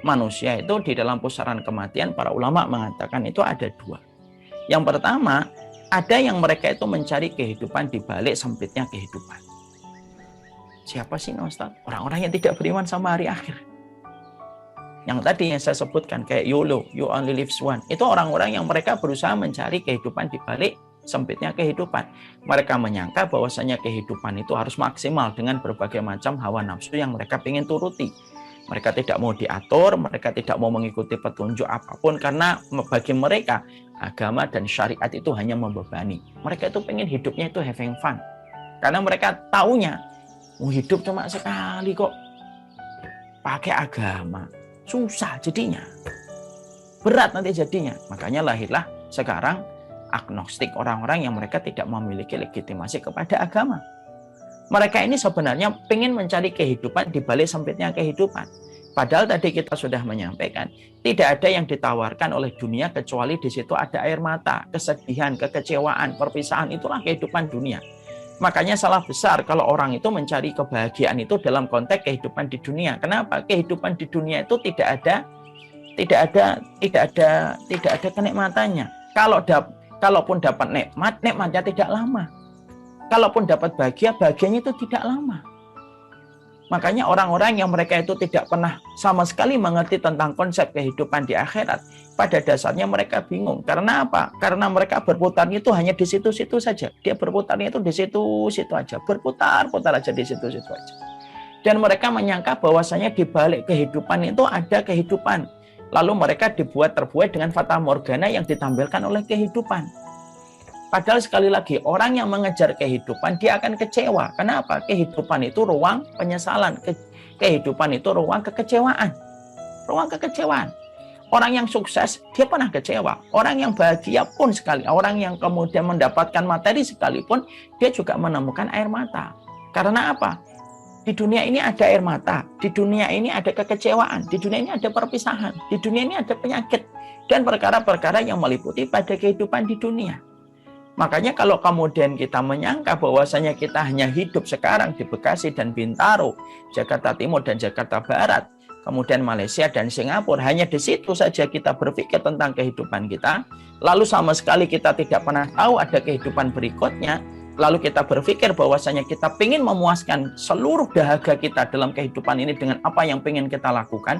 manusia itu di dalam pusaran kematian, para ulama mengatakan itu ada dua. Yang pertama, ada yang mereka itu mencari kehidupan di balik sempitnya kehidupan. Siapa sih Ustaz? Orang-orang yang tidak beriman sama hari akhir. Yang tadi yang saya sebutkan kayak YOLO, you only live once. Itu orang-orang yang mereka berusaha mencari kehidupan di balik sempitnya kehidupan. Mereka menyangka bahwasanya kehidupan itu harus maksimal dengan berbagai macam hawa nafsu yang mereka ingin turuti. Mereka tidak mau diatur, mereka tidak mau mengikuti petunjuk apapun, karena bagi mereka agama dan syariat itu hanya membebani. Mereka itu pengen hidupnya itu having fun. Karena mereka taunya, hidup cuma sekali kok. Pakai agama, susah jadinya. Berat nanti jadinya. Makanya lahirlah sekarang agnostik, orang-orang yang mereka tidak memiliki legitimasi kepada agama. Mereka ini sebenarnya ingin mencari kehidupan di balik sempitnya kehidupan. Padahal tadi kita sudah menyampaikan, tidak ada yang ditawarkan oleh dunia kecuali di situ ada air mata, kesedihan, kekecewaan, perpisahan, itulah kehidupan dunia. Makanya salah besar kalau orang itu mencari kebahagiaan itu dalam konteks kehidupan di dunia. Kenapa? Kehidupan di dunia itu tidak ada kenikmatannya. Kalaupun dapat nikmat, nikmatnya tidak lama. Kalaupun dapat bahagia, bahagianya itu tidak lama. Makanya orang-orang yang mereka itu tidak pernah sama sekali mengerti tentang konsep kehidupan di akhirat, pada dasarnya mereka bingung. Karena apa? Karena mereka berputarnya itu hanya di situ-situ saja. Dia berputarnya itu di situ-situ aja. Berputar-putar aja di situ-situ aja. Dan mereka menyangka bahwasanya di balik kehidupan itu ada kehidupan. Lalu mereka terbuat dengan fata morgana yang ditampilkan oleh kehidupan. Padahal sekali lagi, orang yang mengejar kehidupan, dia akan kecewa. Kenapa? Kehidupan itu ruang penyesalan. Kehidupan itu ruang kekecewaan. Ruang kekecewaan. Orang yang sukses, dia pernah kecewa. Orang yang bahagia pun sekali. Orang yang kemudian mendapatkan materi sekalipun, dia juga menemukan air mata. Karena apa? Di dunia ini ada air mata. Di dunia ini ada kekecewaan. Di dunia ini ada perpisahan. Di dunia ini ada penyakit. Dan perkara-perkara yang meliputi pada kehidupan di dunia. Makanya kalau kemudian kita menyangka bahwasanya kita hanya hidup sekarang di Bekasi dan Bintaro, Jakarta Timur dan Jakarta Barat, kemudian Malaysia dan Singapura, hanya di situ saja kita berpikir tentang kehidupan kita, lalu sama sekali kita tidak pernah tahu ada kehidupan berikutnya, lalu kita berpikir bahwasanya kita ingin memuaskan seluruh dahaga kita dalam kehidupan ini dengan apa yang ingin kita lakukan,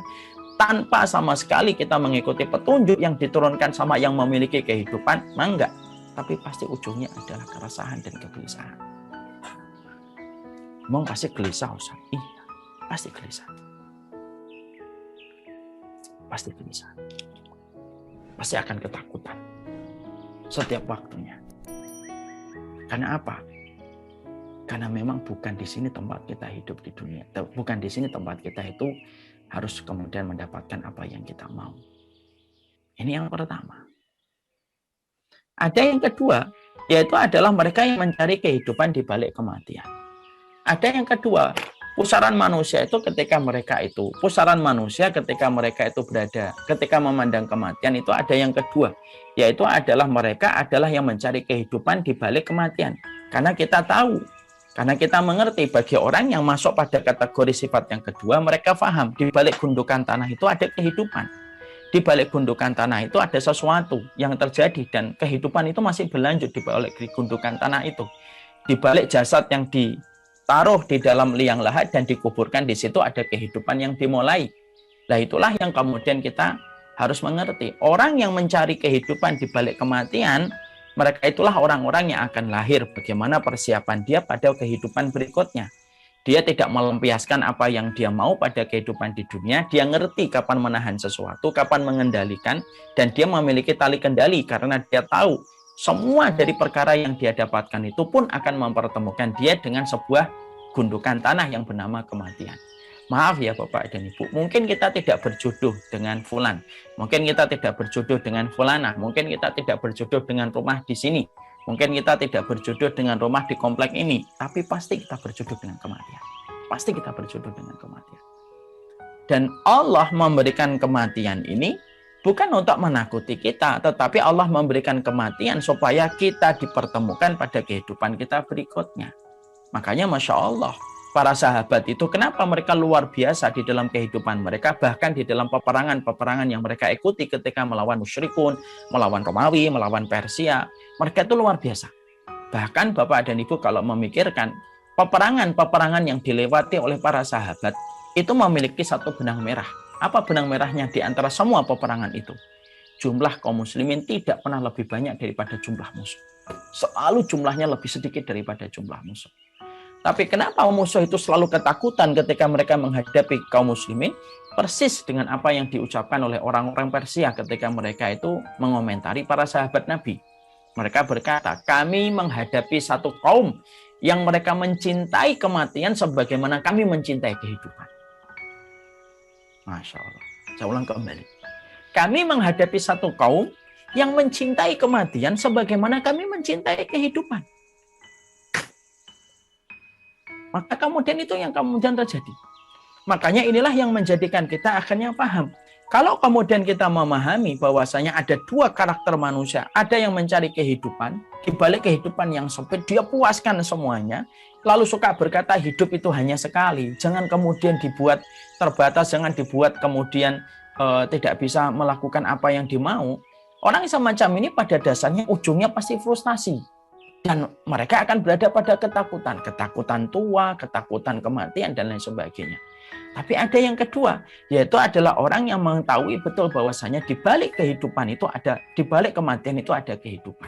tanpa sama sekali kita mengikuti petunjuk yang diturunkan sama yang memiliki kehidupan, enggak. Tapi pasti ujungnya adalah keresahan dan kegelisahan. Emang pasti gelisah, Ustaz? Iya, pasti gelisah. Pasti gelisah. Pasti akan ketakutan. Setiap waktunya. Karena apa? Karena memang bukan di sini tempat kita hidup di dunia. Bukan di sini tempat kita itu harus kemudian mendapatkan apa yang kita mau. Ini yang pertama. Ada yang kedua, yaitu adalah mereka yang mencari kehidupan di balik kematian. Ada yang kedua, pusaran manusia itu ketika mereka itu berada, ketika memandang kematian itu ada yang kedua, yaitu adalah mereka adalah yang mencari kehidupan di balik kematian. Karena kita tahu, karena kita mengerti bagi orang yang masuk pada kategori sifat yang kedua, mereka paham di balik gundukan tanah itu ada kehidupan. Di balik gundukan tanah itu ada sesuatu yang terjadi dan kehidupan itu masih berlanjut di balik gundukan tanah itu. Di balik jasad yang ditaruh di dalam liang lahat dan dikuburkan di situ ada kehidupan yang dimulai. Nah itulah yang kemudian kita harus mengerti. Orang yang mencari kehidupan di balik kematian, mereka itulah orang-orang yang akan lahir. Bagaimana persiapan dia pada kehidupan berikutnya. Dia tidak melampiaskan apa yang dia mau pada kehidupan di dunia. Dia ngerti kapan menahan sesuatu, kapan mengendalikan, dan dia memiliki tali kendali karena dia tahu semua dari perkara yang dia dapatkan itu pun akan mempertemukan dia dengan sebuah gundukan tanah yang bernama kematian. Maaf ya Bapak dan Ibu, mungkin kita tidak berjodoh dengan fulan, mungkin kita tidak berjodoh dengan fulanah, mungkin kita tidak berjodoh dengan rumah di sini, mungkin kita tidak berjodoh dengan rumah di komplek ini, tapi pasti kita berjodoh dengan kematian. Pasti kita berjodoh dengan kematian. Dan Allah memberikan kematian ini bukan untuk menakuti kita, tetapi Allah memberikan kematian supaya kita dipertemukan pada kehidupan kita berikutnya. Makanya Masya Allah, para sahabat itu, kenapa mereka luar biasa di dalam kehidupan mereka, bahkan di dalam peperangan-peperangan yang mereka ikuti ketika melawan musyrikun, melawan Romawi, melawan Persia, mereka itu luar biasa. Bahkan Bapak dan Ibu kalau memikirkan peperangan-peperangan yang dilewati oleh para sahabat itu memiliki satu benang merah. Apa benang merahnya di antara semua peperangan itu? Jumlah kaum muslimin tidak pernah lebih banyak daripada jumlah musuh. Selalu jumlahnya lebih sedikit daripada jumlah musuh. Tapi kenapa musuh itu selalu ketakutan ketika mereka menghadapi kaum muslimin? Persis dengan apa yang diucapkan oleh orang-orang Persia ketika mereka itu mengomentari para sahabat Nabi. Mereka berkata, kami menghadapi satu kaum yang mereka mencintai kematian sebagaimana kami mencintai kehidupan. Masya Allah. Saya ulang kembali. Kami menghadapi satu kaum yang mencintai kematian sebagaimana kami mencintai kehidupan. Maka kemudian itu yang kemudian terjadi. Makanya inilah yang menjadikan kita akhirnya paham. Kalau kemudian kita memahami bahwasanya ada dua karakter manusia, ada yang mencari kehidupan, di balik kehidupan yang sempit, dia puaskan semuanya, lalu suka berkata hidup itu hanya sekali. Jangan kemudian dibuat terbatas, jangan dibuat kemudian tidak bisa melakukan apa yang dimau. Orang semacam ini pada dasarnya ujungnya pasti frustasi. Dan mereka akan berada pada ketakutan. Ketakutan tua, ketakutan kematian, dan lain sebagainya. Tapi ada yang kedua, yaitu adalah orang yang mengetahui betul bahwasanya di balik kehidupan itu ada, di balik kematian itu ada kehidupan.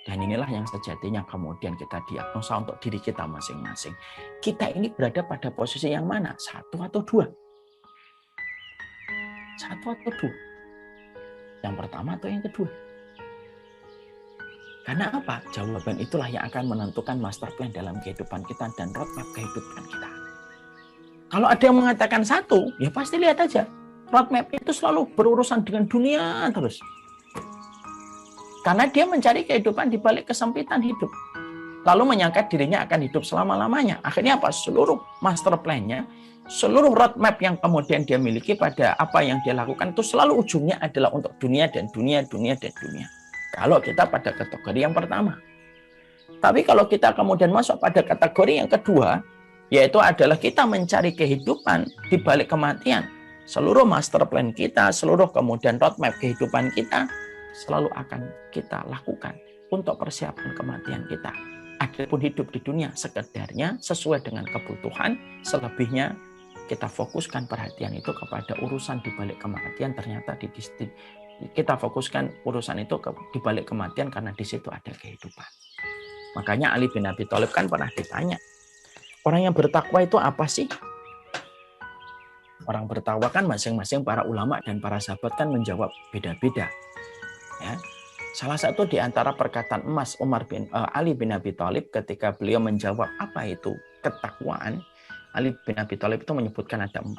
Dan inilah yang sejatinya kemudian kita diagnosa untuk diri kita masing-masing. Kita ini berada pada posisi yang mana? Satu atau dua? Satu atau dua? Yang pertama atau yang kedua? Karena apa? Jawaban itulah yang akan menentukan master plan dalam kehidupan kita dan roadmap kehidupan kita. Kalau ada yang mengatakan satu, ya pasti lihat aja. Roadmap itu selalu berurusan dengan dunia terus. Karena dia mencari kehidupan di balik kesempitan hidup. Lalu menyangka dirinya akan hidup selama-lamanya. Akhirnya apa? Seluruh master plan-nya, seluruh roadmap yang kemudian dia miliki pada apa yang dia lakukan itu selalu ujungnya adalah untuk dunia dan dunia, dunia dan dunia. Kalau kita pada kategori yang pertama. Tapi kalau kita kemudian masuk pada kategori yang kedua, yaitu adalah kita mencari kehidupan di balik kematian. Seluruh master plan kita, seluruh kemudian roadmap kehidupan kita, selalu akan kita lakukan untuk persiapan kematian kita. Adapun hidup di dunia sekedarnya sesuai dengan kebutuhan, selebihnya kita fokuskan perhatian itu kepada urusan di balik kematian. Ternyata kita fokuskan urusan itu di balik kematian karena di situ ada kehidupan. Makanya Ali bin Abi Thalib kan pernah ditanya, orang yang bertakwa itu apa sih? Orang bertakwa kan masing-masing para ulama dan para sahabat kan menjawab beda-beda. Ya. Salah satu di antara perkataan emas Ali bin Abi Thalib ketika beliau menjawab apa itu ketakwaan, Ali bin Abi Thalib itu menyebutkan ada 4.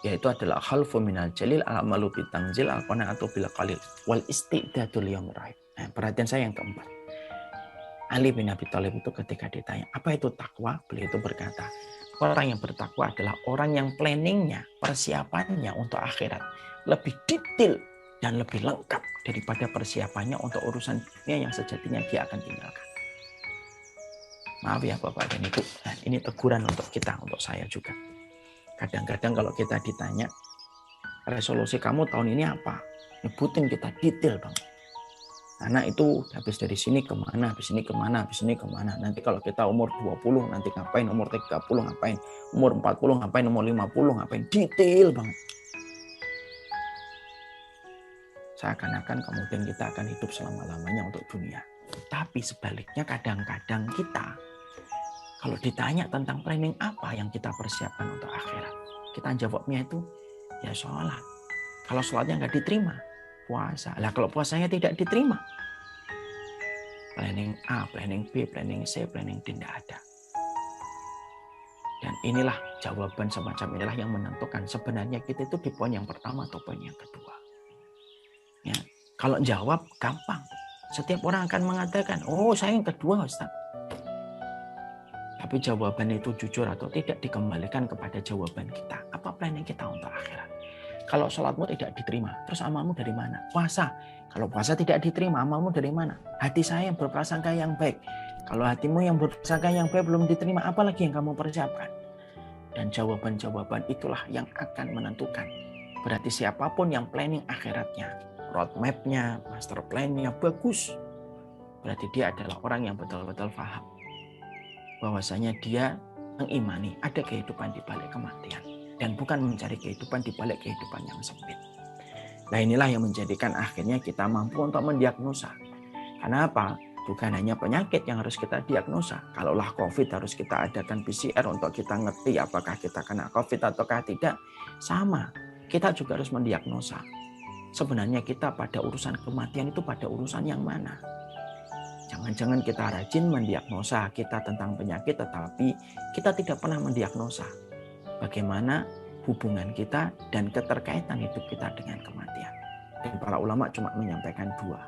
Yaitu adalah khalfu minal jalil al-amalu bitangzil al-qana'atu bil qalil wal istidadul yaumir rahim. Nah, perhatian saya yang keempat. Ali bin Abi Thalib itu ketika ditanya, apa itu takwa? Beliau itu berkata, orang yang bertakwa adalah orang yang planningnya, persiapannya untuk akhirat lebih detail dan lebih lengkap daripada persiapannya untuk urusan dunia yang sejatinya dia akan tinggalkan. Maaf ya Bapak dan Ibu, nah, ini teguran untuk kita, untuk saya juga. Kadang-kadang kalau kita ditanya, resolusi kamu tahun ini apa? Nyebutin kita detail banget. Karena itu habis dari sini kemana, habis ini kemana, habis ini kemana. Nanti kalau kita umur 20, nanti ngapain, umur 30 ngapain, umur 40 ngapain, umur 50 ngapain. Detail banget. Seakan-akan kemudian kita akan hidup selama-lamanya untuk dunia. Tapi sebaliknya kadang-kadang kita, kalau ditanya tentang planning apa yang kita persiapkan untuk akhirat, kita jawabnya itu, ya sholat. Kalau sholatnya nggak diterima, puasa. Lah kalau puasanya tidak diterima, planning A, planning B, planning C, planning D tidak ada. Dan inilah jawaban semacam inilah yang menentukan sebenarnya kita itu di poin yang pertama atau poin yang kedua. Ya, kalau jawab gampang. Setiap orang akan mengatakan, oh saya yang kedua Ustaz. Tapi jawaban itu jujur atau tidak dikembalikan kepada jawaban kita. Apa planning kita untuk akhirat? Kalau sholatmu tidak diterima, terus amalmu dari mana? Puasa. Kalau puasa tidak diterima, amalmu dari mana? Hati saya yang berprasangka yang baik. Kalau hatimu yang berprasangka yang baik belum diterima, apalagi yang kamu persiapkan? Dan jawaban-jawaban itulah yang akan menentukan. Berarti siapapun yang planning akhiratnya, roadmap-nya, master plan-nya bagus, berarti dia adalah orang yang betul-betul paham bahwasanya dia mengimani ada kehidupan di balik kematian dan bukan mencari kehidupan di balik kehidupan yang sempit. Nah, inilah yang menjadikan akhirnya kita mampu untuk mendiagnosa. Karena apa? Bukan hanya penyakit yang harus kita diagnosa. Kalaulah COVID harus kita adakan PCR untuk kita ngerti apakah kita kena COVID ataukah tidak. Sama, kita juga harus mendiagnosa. Sebenarnya kita pada urusan kematian itu pada urusan yang mana? Jangan-jangan kita rajin mendiagnosa kita tentang penyakit, tetapi kita tidak pernah mendiagnosa bagaimana hubungan kita dan keterkaitan hidup kita dengan kematian. Dan para ulama cuma menyampaikan dua.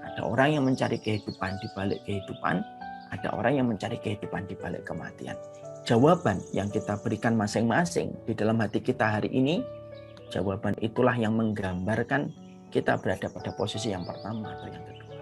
Ada orang yang mencari kehidupan di balik kehidupan, ada orang yang mencari kehidupan di balik kematian. Jawaban yang kita berikan masing-masing di dalam hati kita hari ini, jawaban itulah yang menggambarkan kita berada pada posisi yang pertama atau yang kedua.